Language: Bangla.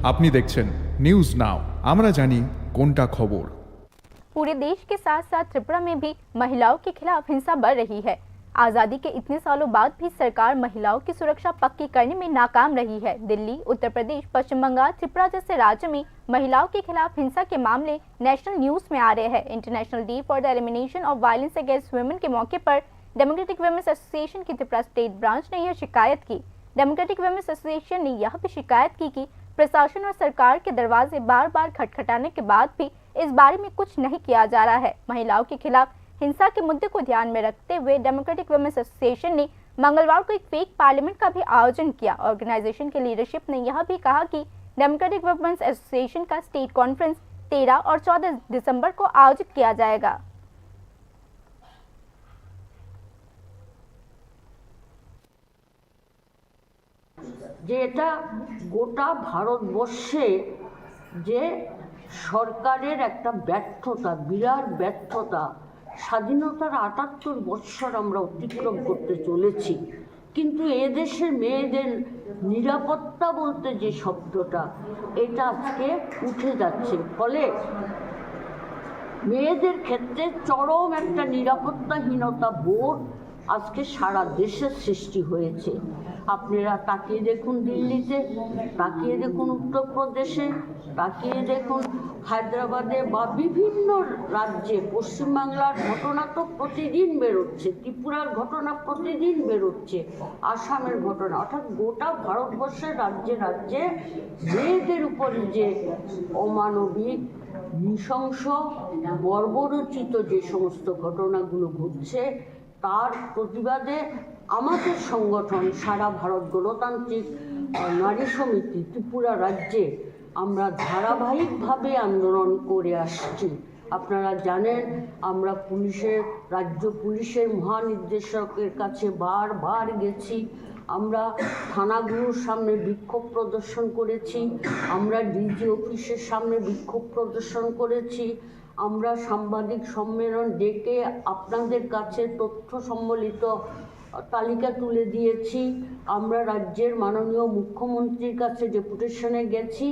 আপনি দেখছেন নিউজ নাও, আমরা জানি কোনটা খবর। पूरे देश के साथ साथ त्रिपुरा में भी महिलाओं के खिलाफ हिंसा बढ़ रही है। आजादी के इतने सालों बाद भी सरकार महिलाओं की सुरक्षा पक्की करने में नाकाम रही है। दिल्ली, उत्तर प्रदेश, पश्चिम बंगाल, त्रिपुरा जैसे राज्य में महिलाओं के खिलाफ हिंसा के मामले नेशनल न्यूज में आ रहे हैं। International day for the elimination of violence against women के मौके पर डेमोक्रेटिक वुमेन्स एसोसिएशन की त्रिपुरा स्टेट ब्रांच ने यह शिकायत की। डेमोक्रेटिक वुमेन्स एसोसिएशन ने यह भी शिकायत की कि प्रशासन और सरकार के दरवाजे बार बार खटखटाने के बाद भी इस बारे में कुछ नहीं किया जा रहा है। महिलाओं के खिलाफ हिंसा के मुद्दे को ध्यान में रखते हुए डेमोक्रेटिक वुमेन्स एसोसिएशन ने मंगलवार को एक फेक पार्लियामेंट का भी आयोजन किया। ऑर्गेनाइजेशन के लीडरशिप ने यह भी कहा कि डेमोक्रेटिक वुमेन्स एसोसिएशन का स्टेट कॉन्फ्रेंस 13 और 14 दिसंबर को आयोजित किया जाएगा। যে এটা গোটা ভারতবর্ষে যে সরকারের একটা ব্যর্থতা, বিরাট ব্যর্থতা। স্বাধীনতার ৭৮ বৎসর আমরা অতিক্রম করতে চলেছি, কিন্তু এদেশের মেয়েদের নিরাপত্তা বলতে যে শব্দটা, এটা আজকে উঠে যাচ্ছে। ফলে মেয়েদের ক্ষেত্রে চরম একটা নিরাপত্তাহীনতা বোধ আজকে সারা দেশে সৃষ্টি হয়েছে। আপনারা তাকিয়ে দেখুন দিল্লিতে, তাকিয়ে দেখুন উত্তরপ্রদেশে, তাকিয়ে দেখুন হায়দ্রাবাদে বা বিভিন্ন রাজ্যে। পশ্চিমবাংলার ঘটনা তো প্রতিদিন বেরোচ্ছে, ত্রিপুরার ঘটনা প্রতিদিন বেরোচ্ছে, আসামের ঘটনা, অর্থাৎ গোটা ভারতবর্ষের রাজ্যে রাজ্যে মেয়েদের উপরে যে অমানবিক, নৃশংস, বর্বরোচিত যে সমস্ত ঘটনাগুলো ঘটছে, তার প্রতিবাদে আমাদের সংগঠন সারা ভারত গণতান্ত্রিক নারী সমিতি ত্রিপুরা রাজ্যে আমরা ধারাবাহিকভাবে আন্দোলন করে আসছি। আপনারা জানেন আমরা রাজ্য পুলিশের মহানির্দেশকের কাছে বারবার গেছি, আমরা থানাগুলোর সামনে বিক্ষোভ প্রদর্শন করেছি, আমরা ডিজি অফিসের সামনে বিক্ষোভ প্রদর্শন করেছি, আমরা সাংবাদিক সম্মেলন ডেকে আপনাদের কাছে তথ্য সম্বলিত তালিকা তুলে দিয়েছি, আমরা রাজ্যের মাননীয় মুখ্যমন্ত্রীর কাছে ডেপুটেশনে গেছি।